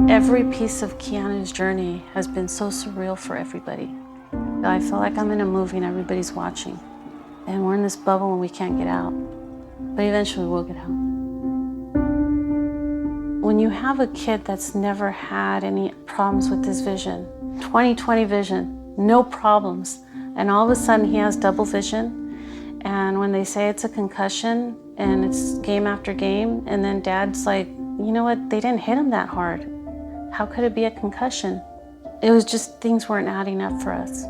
Every piece of Keannu's journey has been so surreal for everybody. I feel like I'm in a movie and everybody's watching. And we're in this bubble and we can't get out. But eventually we'll get out. When you have a kid that's never had any problems with his vision, 20/20 vision, no problems, and all of a sudden he has double vision, and when they say it's a concussion and it's game after game, and then dad's like, you know what, they didn't hit him that hard. How could it be a concussion? It was just things weren't adding up for us.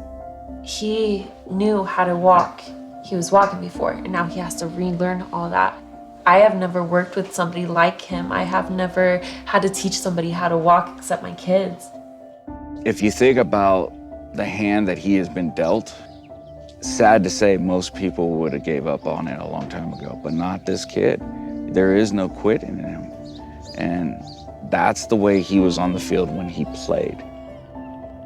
He knew how to walk. He was walking before, and now he has to relearn all that. I have never worked with somebody like him. I have never had to teach somebody how to walk except my kids. If you think about the hand that he has been dealt, sad to say most people would have gave up on it a long time ago, but not this kid. There is no quitting in him. And that's the way he was on the field when he played.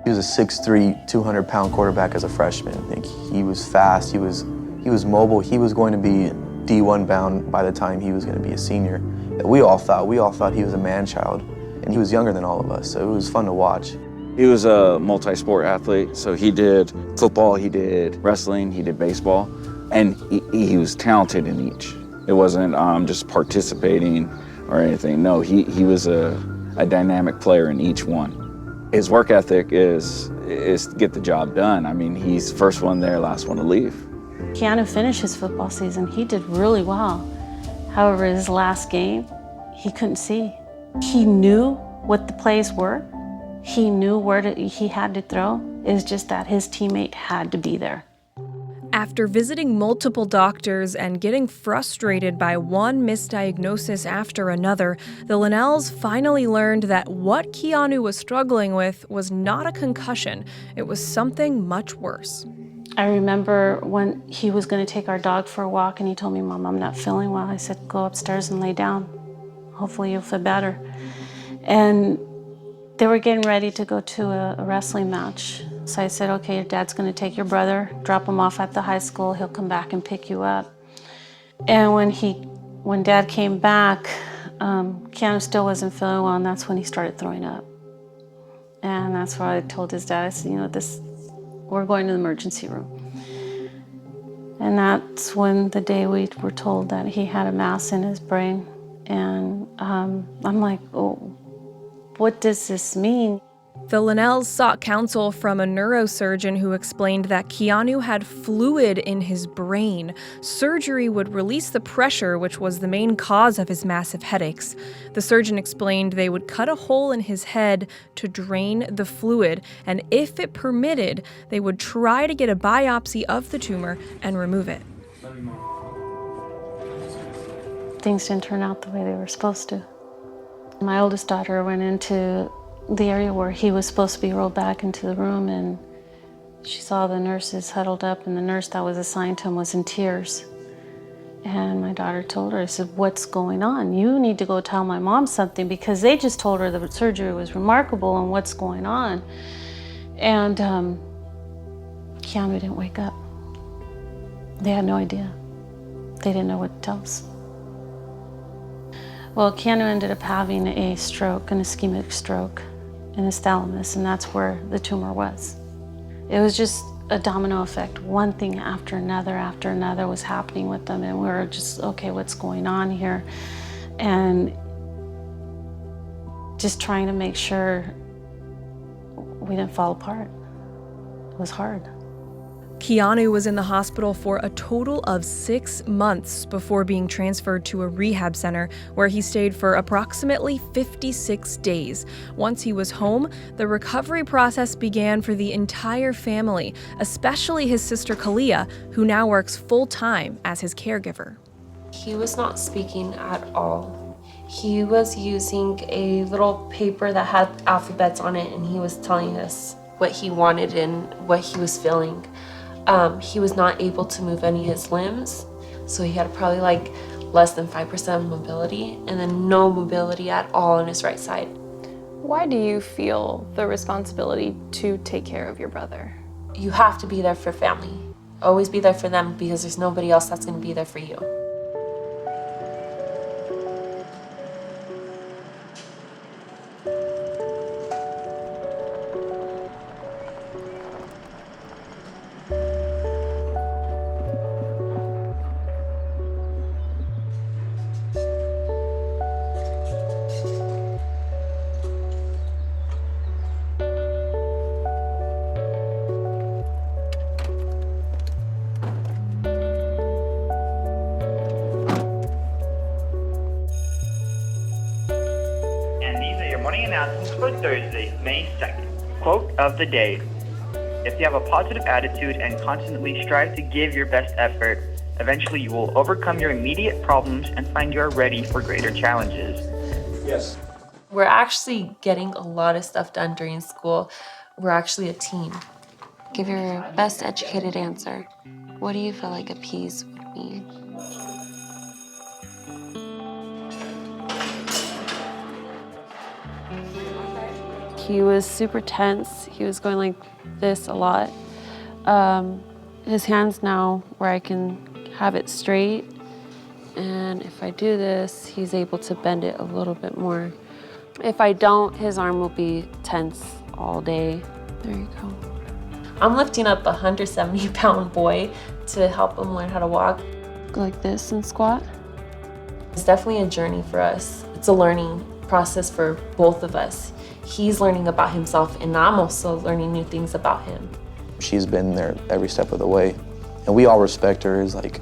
He was a 6'3", 200-pound quarterback as a freshman. I think he was fast, he was mobile. He was going to be D1 bound by the time he was going to be a senior. We all thought he was a man-child, and he was younger than all of us, so it was fun to watch. He was a multi-sport athlete, so he did football, he did wrestling, he did baseball, and he was talented in each. It wasn't just participating or anything. No, he was a dynamic player in each one. His work ethic is to get the job done. I mean, he's first one there, last one to leave. Keannu finished his football season. He did really well. However, his last game, he couldn't see. He knew what the plays were. He knew where he had to throw. It was just that his teammate had to be there. After visiting multiple doctors and getting frustrated by one misdiagnosis after another, the Linnells finally learned that what Keannu was struggling with was not a concussion. It was something much worse. I remember when he was going to take our dog for a walk and he told me, Mom, I'm not feeling well. I said, go upstairs and lay down. Hopefully you'll feel better. And they were getting ready to go to a wrestling match. So I said, okay, your dad's going to take your brother, drop him off at the high school. He'll come back and pick you up. And when Dad came back, Keannu still wasn't feeling well, and that's when he started throwing up. And that's why I told his dad, I said, we're going to the emergency room. And that's when the day we were told that he had a mass in his brain. And I'm like, oh, what does this mean? The Linnells sought counsel from a neurosurgeon who explained that Keannu had fluid in his brain. Surgery would release the pressure, which was the main cause of his massive headaches. The surgeon explained they would cut a hole in his head to drain the fluid, and if it permitted, they would try to get a biopsy of the tumor and remove it. Things didn't turn out the way they were supposed to. My oldest daughter went into the area where he was supposed to be rolled back into the room, and she saw the nurses huddled up, and the nurse that was assigned to him was in tears. And my daughter told her, I said, what's going on? You need to go tell my mom something, because they just told her the surgery was remarkable and what's going on. And Keannu didn't wake up. They had no idea. They didn't know what to tell us. Well, Keannu ended up having a stroke, an ischemic stroke, in his thalamus, and that's where the tumor was. It was just a domino effect. One thing after another was happening with them, and we were just, okay, what's going on here? And just trying to make sure we didn't fall apart. It was hard. Keannu was in the hospital for a total of 6 months before being transferred to a rehab center where he stayed for approximately 56 days. Once he was home, the recovery process began for the entire family, especially his sister Collin, who now works full-time as his caregiver. He was not speaking at all. He was using a little paper that had alphabets on it, and he was telling us what he wanted and what he was feeling. He was not able to move any of his limbs, so he had probably like less than 5% mobility, and then no mobility at all on his right side. Why do you feel the responsibility to take care of your brother? You have to be there for family. Always be there for them, because there's nobody else that's going to be there for you. Running announcements for Thursday, May 2nd. Quote of the day. If you have a positive attitude and constantly strive to give your best effort, eventually you will overcome your immediate problems and find you are ready for greater challenges. Yes. We're actually getting a lot of stuff done during school. We're actually a team. Give your best educated answer. What do you feel like a piece would mean? He was super tense. He was going like this a lot. His hands now where I can have it straight. And if I do this, he's able to bend it a little bit more. If I don't, his arm will be tense all day. There you go. I'm lifting up a 170-pound boy to help him learn how to walk. Go like this and squat. It's definitely a journey for us. It's a learning process for both of us. He's learning about himself, and I'm also learning new things about him. She's been there every step of the way, and we all respect her as like,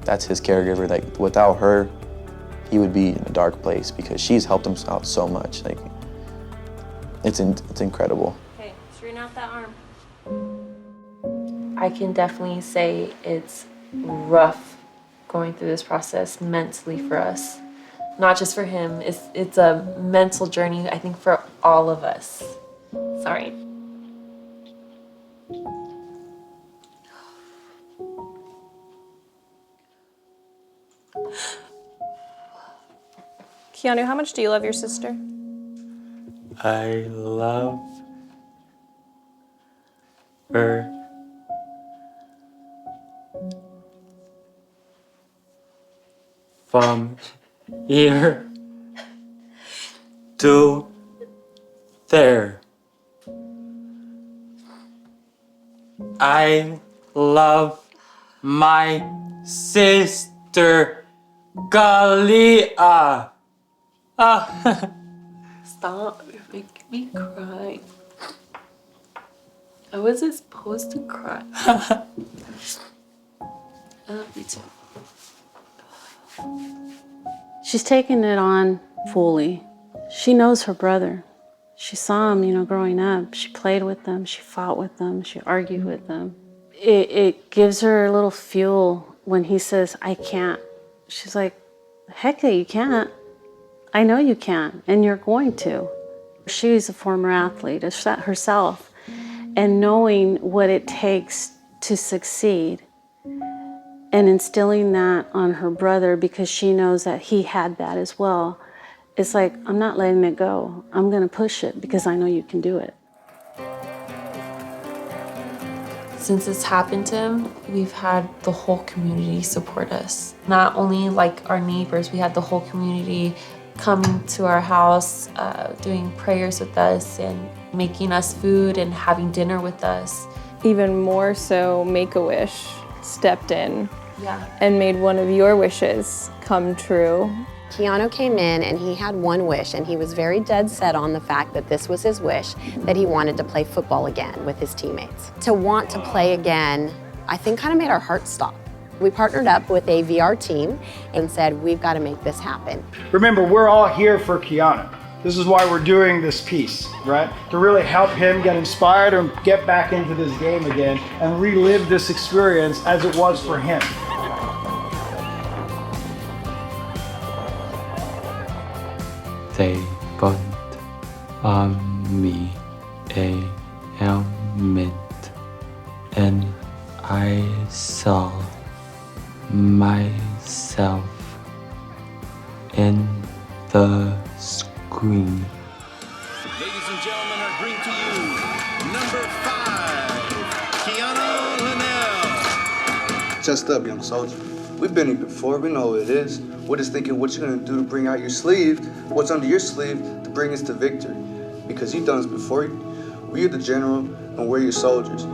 that's his caregiver. Like without her, he would be in a dark place because she's helped him out so much. Like it's incredible. Okay, straighten out that arm. I can definitely say it's rough going through this process mentally for us. Not just for him, it's a mental journey, I think, for all of us. Sorry. Keannu, how much do you love your sister? I love her from here to there. I love my sister Galia. Stop, you're making me cry. I wasn't supposed to cry. I love you too. She's taken it on fully. She knows her brother. She saw him, growing up. She played with them. She fought with them. She argued with them. It gives her a little fuel when he says, I can't. She's like, heck yeah, you can't. I know you can, and you're going to. She's a former athlete herself, and knowing what it takes to succeed and instilling that on her brother because she knows that he had that as well. It's like, I'm not letting it go. I'm gonna push it because I know you can do it. Since it's happened to him, we've had the whole community support us. Not only like our neighbors, we had the whole community coming to our house, doing prayers with us and making us food and having dinner with us. Even more so, Make-A-Wish stepped in Yeah. and made one of your wishes come true. Keannu came in and he had one wish, and he was very dead set on the fact that this was his wish, that he wanted to play football again with his teammates. To want to play again, I think kind of made our hearts stop. We partnered up with a VR team and said, we've got to make this happen. Remember, we're all here for Keannu. This is why we're doing this piece, right? To really help him get inspired and get back into this game again and relive this experience as it was for him. They put on me a helmet and I saw myself in the screen. Ladies and gentlemen, I bring to you number 5, Keannu Linnell. Chest up, young soldier. We've been here before, we know what it is. We're just thinking what you're gonna do to bring out your sleeve, what's under your sleeve to bring us to victory. Because you've done this before. We're the general and we're your soldiers.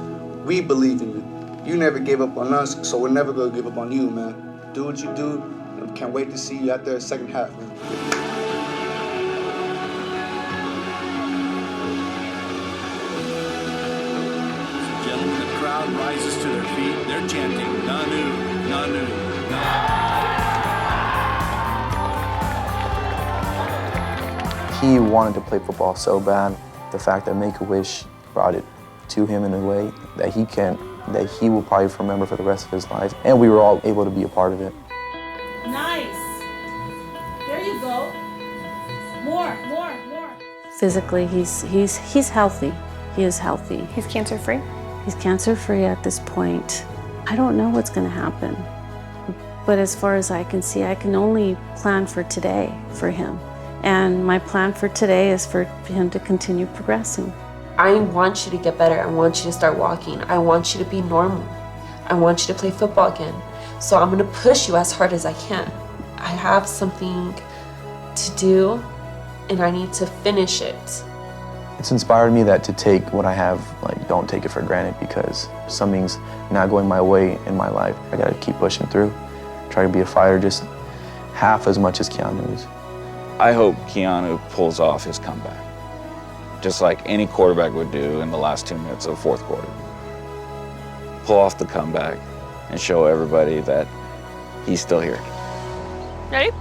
We believe in you. You never gave up on us, so we're never gonna give up on you, man. Do what you do, and can't wait to see you out there second half, man. Gentlemen, the crowd rises to their feet. They're chanting, Nanu, Nanu, Nanu. He wanted to play football so bad. The fact that Make-A-Wish brought it to him in a way that he will probably remember for the rest of his life. And we were all able to be a part of it. Nice. There you go. More. Physically, he's healthy. He is healthy. He's cancer-free? He's cancer-free at this point. I don't know what's going to happen. But as far as I can see, I can only plan for today for him. And my plan for today is for him to continue progressing. I want you to get better. I want you to start walking. I want you to be normal. I want you to play football again. So I'm gonna push you as hard as I can. I have something to do and I need to finish it. It's inspired me that to take what I have, don't take it for granted, because something's not going my way in my life. I gotta keep pushing through, try to be a fighter just half as much as Keannu is. I hope Keannu pulls off his comeback, just like any quarterback would do in the last 2 minutes of the fourth quarter. Pull off the comeback and show everybody that he's still here. Ready?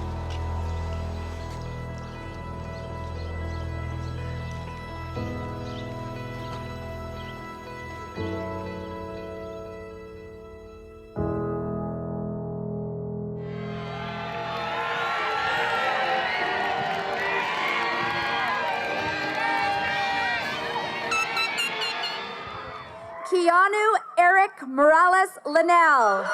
Keannu Eric Morales Linnell.